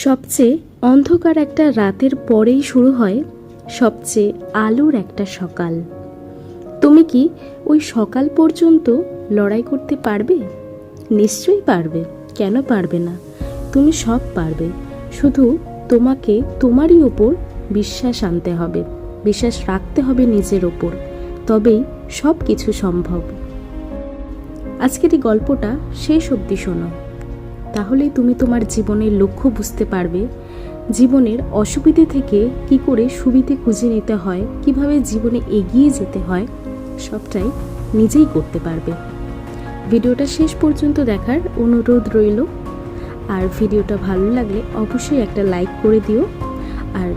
সবচেয়ে অন্ধকার একটা রাতের পরেই শুরু হয় সবচেয়ে আলোর একটা সকাল। তুমি কি ওই সকাল পর্যন্ত লড়াই করতে পারবে? নিশ্চয়ই পারবে। কেন পারবে না? তুমি সব পারবে। শুধু তোমাকে তোমারই ওপর বিশ্বাস আনতে হবে, বিশ্বাস রাখতে হবে নিজের ওপর, তবেই সব কিছু সম্ভব। আজকের এই গল্পটা শেষ অবধি শোনো, তাহলেই তুমি তোমার জীবনের লক্ষ্য বুঝতে পারবে। জীবনের অসুবিধে থেকে কি করে সুবিধে খুঁজে নিতে হয়, কিভাবে জীবনে এগিয়ে যেতে হয়, সবটাই নিজেই করতে পারবে। ভিডিওটা শেষ পর্যন্ত দেখার অনুরোধ রইল। আর ভিডিওটা ভালো লাগলে অবশ্যই একটা লাইক করে দিও, আর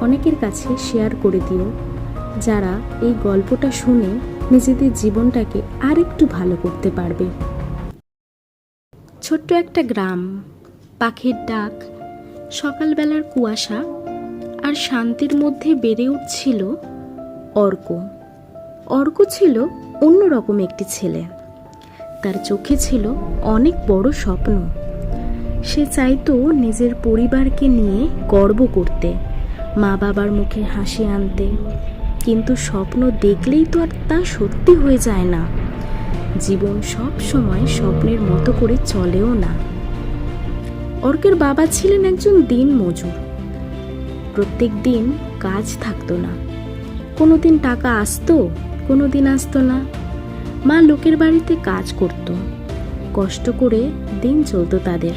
অনেকের কাছে শেয়ার করে দিও, যারা এই গল্পটা শুনে নিজেদের জীবনটাকে আরেকটু ভালো করতে পারবে। ছোট্ট একটা গ্রাম, পাখির ডাক, সকালবেলার কুয়াশা আর শান্তির মধ্যে বেড়ে উঠছিল অর্ক। অর্ক ছিল অন্যরকম একটি ছেলে। তার চোখে ছিল অনেক বড় স্বপ্ন। সে চাইতো নিজের পরিবারকে নিয়ে গর্ব করতে, মা বাবার মুখে হাসি আনতে। কিন্তু স্বপ্ন দেখলেই তো আর তা সত্যি হয়ে যায় না। জীবন সব সময় স্বপ্নের মতো করে চলেও না। অর্কের বাবা ছিলেন একজন দিনমজুর। প্রত্যেক দিন কাজ থাকতো না, কোনোদিন টাকা আসতো, কোনোদিন আসতো না। মা লোকের বাড়িতে কাজ করত, কষ্ট করে দিন চলতো তাদের।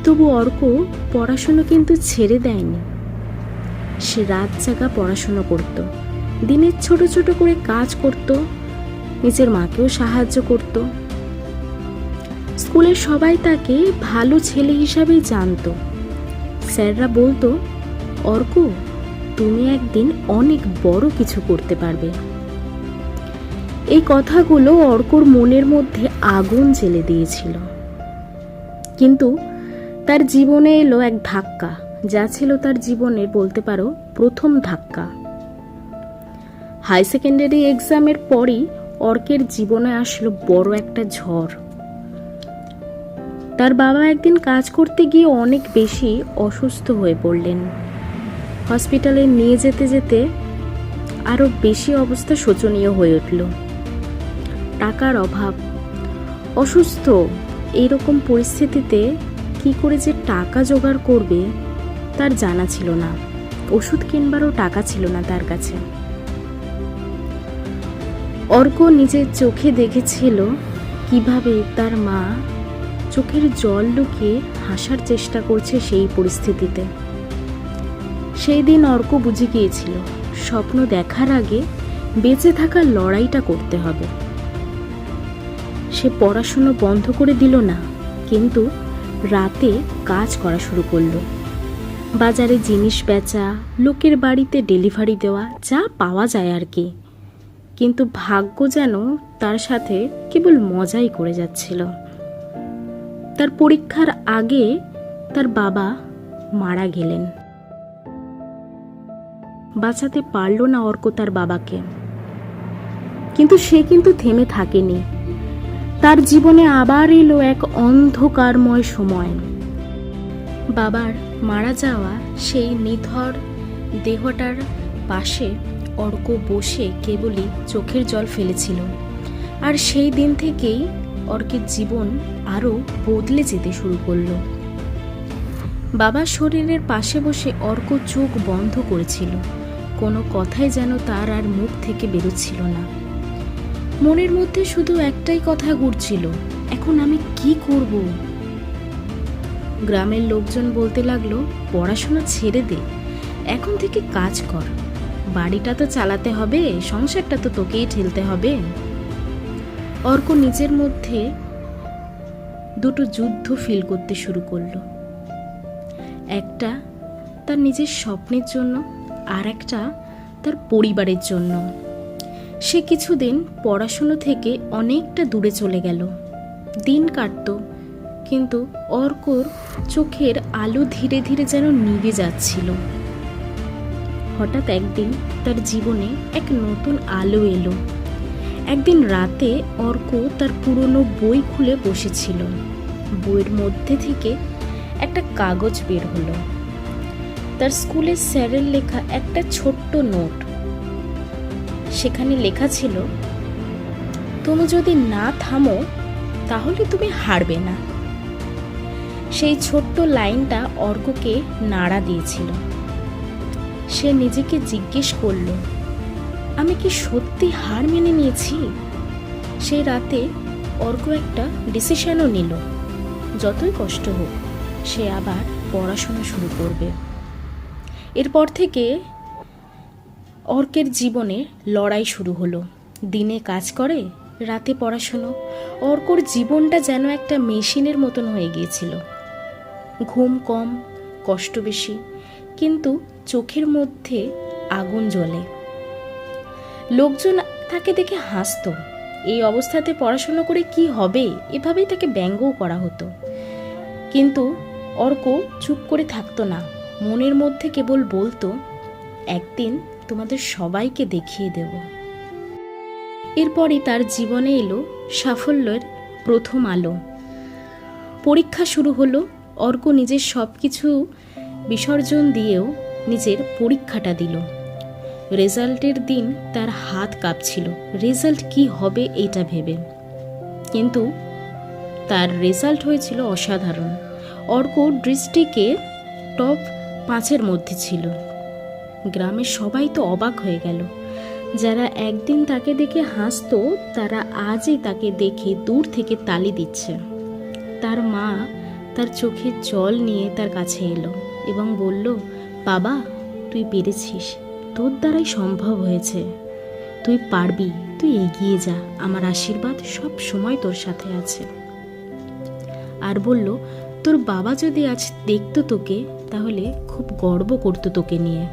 তবু অর্ক পড়াশুনো কিন্তু ছেড়ে দেয়নি। সে রাত জাগা পড়াশুনো করত, দিনের ছোট ছোট করে কাজ করত, নিজের মাকেও সাহায্য করত। স্কুলের সবাই তাকে ভালো ছেলে হিসাবেই জানতো। স্যাররা বলতো, অর্ক, তুমি একদিন অনেক বড় কিছু করতে পারবে। এই কথাগুলো অর্কর মনের মধ্যে আগুন জ্বেলে দিয়েছিল। কিন্তু তার জীবনে এলো এক ধাক্কা, যা ছিল তার জীবনের বলতে পারো প্রথম ধাক্কা। হাই সেকেন্ডারি এক্সামের পরই অর্কের জীবনে আসলো বড় একটা ঝড়। তার বাবা একদিন কাজ করতে গিয়ে অনেক বেশি অসুস্থ হয়ে পড়লেন। হসপিটালে নিয়ে যেতে যেতে আরো বেশি অবস্থা শোচনীয় হয়ে উঠল। টাকার অভাব, অসুস্থ, এইরকম পরিস্থিতিতে কি করে যে টাকা জোগাড় করবে তার জানা ছিল না। ওষুধ কিনবারও টাকা ছিল না তার কাছে। অর্ক নিজের চোখে দেখেছিল কিভাবে তার মা চোখের জল লুকিয়ে হাসার চেষ্টা করছে সেই পরিস্থিতিতে। সেই দিন অর্ক বুঝে গিয়েছিল, স্বপ্ন দেখার আগে বেঁচে থাকার লড়াইটা করতে হবে। সে পড়াশুনো বন্ধ করে দিল না, কিন্তু রাতে কাজ করা শুরু করলো। বাজারে জিনিস বেচা, লোকের বাড়িতে ডেলিভারি দেওয়া, যা পাওয়া যায় আর কি। কিন্তু ভাগ্য যেন তার সাথে কেবল মজাই করে যাচ্ছিল। তার পরীক্ষার আগে তার বাবা মারা গেলেন। বাঁচাতে পারল না অর্ক তার বাবাকে। কিন্তু সে কিন্তু থেমে থাকেনি। তার জীবনে আবার এলো এক অন্ধকারময় সময়। বাবার মারা যাওয়া সেই নিথর দেহটার পাশে অর্ক বসে কেবলই চোখের জল ফেলেছিল। আর সেই দিন থেকেই অর্কের জীবন আরো বদলে যেতে শুরু করলো। বাবার শরীরের পাশে বসে অর্ক চোখ বন্ধ করেছিল। কোনো কথাই যেন তার আর মুখ থেকে বেরোচ্ছিল না। মনের মধ্যে শুধু একটাই কথা ঘুরছিল, এখন আমি কি করব? গ্রামের লোকজন বলতে লাগলো, পড়াশোনা ছেড়ে দে, এখন থেকে কাজ কর, বাড়িটা তো চালাতে হবে, সংসারটা তো তোকেই ঠেলতে হবে। অর্ক নিজের মধ্যে দুটো যুদ্ধ ফিল করতে শুরু করলো। একটা তার নিজের স্বপ্নের জন্য, আর একটা তার পরিবারের জন্য। সে কিছুদিন পড়াশুনো থেকে অনেকটা দূরে চলে গেল। দিন কাটতো, কিন্তু অর্কর চোখের আলো ধীরে ধীরে যেন নিভে যাচ্ছিল। হঠাৎ একদিন তার জীবনে এক নতুন আলো এলো। একদিন রাতে অর্ক তার পুরনো বই খুলে বসেছিল। বইয়ের মধ্যে থেকে একটা কাগজ বের হলো। তার স্কুলের স্যারের লেখা একটা ছোট্ট নোট। সেখানে লেখা ছিল, তুমি যদি না থামো তাহলে তুমি হারবে না। সেই ছোট্ট লাইনটা অর্ককে নাড়া দিয়েছিল। সে নিজেকে জিজ্ঞেস করল, আমি কি সত্যি হার মেনে নিয়েছি? সেই রাতে অর্ক একটা ডিসিশনও নিল, যতই কষ্ট হোক সে আবার পড়াশোনা শুরু করবে। এরপর থেকে অর্কের জীবনে লড়াই শুরু হলো। দিনে কাজ করে, রাতে পড়াশুনো। অর্কর জীবনটা যেন একটা মেশিনের মতন হয়ে গিয়েছিল। ঘুম কম, কষ্ট বেশি, কিন্তু চোখের মধ্যে আগুন জ্বলে। লোকজন তাকে দেখে হাসতো। এই অবস্থাতে পড়াশোনা করে কি হবে, এভাবেই তাকে ব্যঙ্গও করা হতো। কিন্তু অর্ক চুপ করে থাকতো না। মনের মধ্যে কেবল বলতো, একদিন তোমাদের সবাইকে দেখিয়ে দেব। এরপরই তার জীবনে এলো সাফল্যের প্রথম আলো। পরীক্ষা শুরু হলো। অর্ক নিজের সব কিছু বিসর্জন দিয়েও নিজের পরীক্ষাটা দিল। রেজাল্টের দিন তার হাত কাঁপছিল, রেজাল্ট কি হবে এটা ভেবে। কিন্তু তার রেজাল্ট হয়েছিল অসাধারণ। অর্ক ডিস্ট্রিক্টে টপ 5-এর মধ্যে ছিল। গ্রামের সবাই তো অবাক হয়ে গেল। যারা একদিন তাকে দেখে হাসতো, তারা আজই তাকে দেখে দূর থেকে তালি দিচ্ছে। তার মা তার চোখে জল নিয়ে তার কাছে এলো এবং বলল, বাবা, তুই পেরেছিস, তোর দ্বারাই সম্ভব হয়েছে, তুই পারবি, তুই এগিয়ে যা, আমার আশীর্বাদ সব সময় তোর সাথে আছে। আর বলল, তোর বাবা যদি আজ দেখতো তোকে, তাহলে খুব গর্ব করতো তোকে নিয়ে।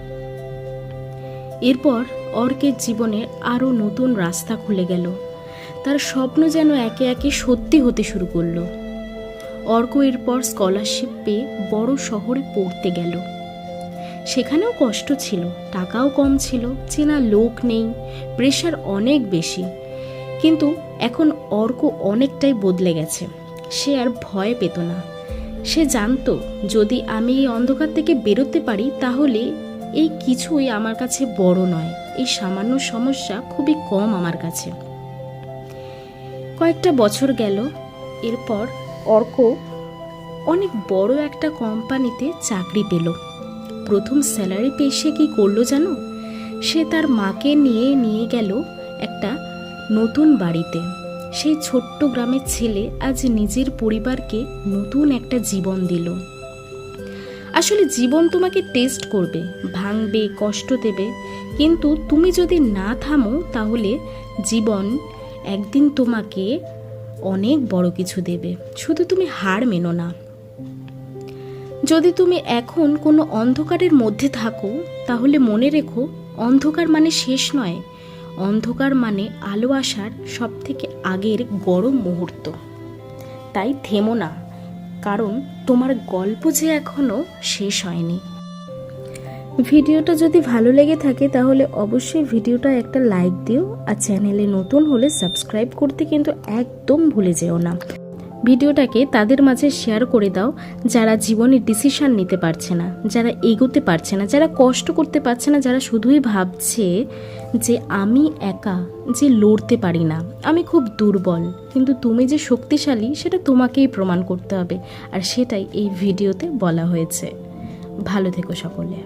এরপর অর্কের জীবনে আরও নতুন রাস্তা খুলে গেল। তার স্বপ্ন যেন একে একে সত্যি হতে শুরু করলো। অর্ক এরপর স্কলারশিপ পেয়ে বড় শহরে পড়তে গেল। সেখানেও কষ্ট ছিল, টাকাও কম ছিল, চেনা লোক নেই, প্রেশার অনেক বেশি। কিন্তু এখন অর্ক অনেকটাই বদলে গেছে। সে আর ভয় পেত না। সে জানতো, যদি আমি এই অন্ধকার থেকে বেরোতে পারি, তাহলে এই কিছুই আমার কাছে বড় নয়। এই সামান্য সমস্যা খুবই কম আমার কাছে। কয়েকটা বছর গেল। এরপর অর্ক অনেক বড় একটা কোম্পানিতে চাকরি পেল। প্রথম স্যালারি পেয়ে সে কি করলো জানো? সে তার মাকে নিয়ে গেল একটা নতুন বাড়িতে। সেই ছোট্ট গ্রামের ছেলে আজ নিজের পরিবারকে নতুন একটা জীবন দিল। আসলে জীবন তোমাকে টেস্ট করবে, ভাঙবে, কষ্ট দেবে, কিন্তু তুমি যদি না থামো, তাহলে জীবন একদিন তোমাকে অনেক বড় কিছু দেবে। শুধু তুমি হার মেনো না। যদি তুমি এখন কোনো অন্ধকারের মধ্যে থাকো, তাহলে মনে রেখো, অন্ধকার মানে শেষ নয়, অন্ধকার মানে আলো আসার সব থেকে আগের গরম মুহূর্ত। তাই থেমো না, কারণ তোমার গল্প যে এখনো শেষ হয়নি। ভিডিওটা যদি ভালো লেগে থাকে তাহলে অবশ্যই ভিডিওটা একটা লাইক দিও, আর চ্যানেলে নতুন হলে সাবস্ক্রাইব করতে কিন্তু একদম ভুলে যেও না। ভিডিওটাকে তাদের মাঝে শেয়ার করে দাও যারা জীবনে ডিসিশন নিতে পারছে না, যারা এগোতে পারছে না, যারা কষ্ট করতে পারছে না, যারা শুধুই ভাবছে যে আমি একা, যে লড়তে পারি না, আমি খুব দুর্বল। কিন্তু তুমি যে শক্তিশালী সেটা তোমাকেই প্রমাণ করতে হবে, আর সেটাই এই ভিডিওতে বলা হয়েছে। ভালো থেকো সকলে।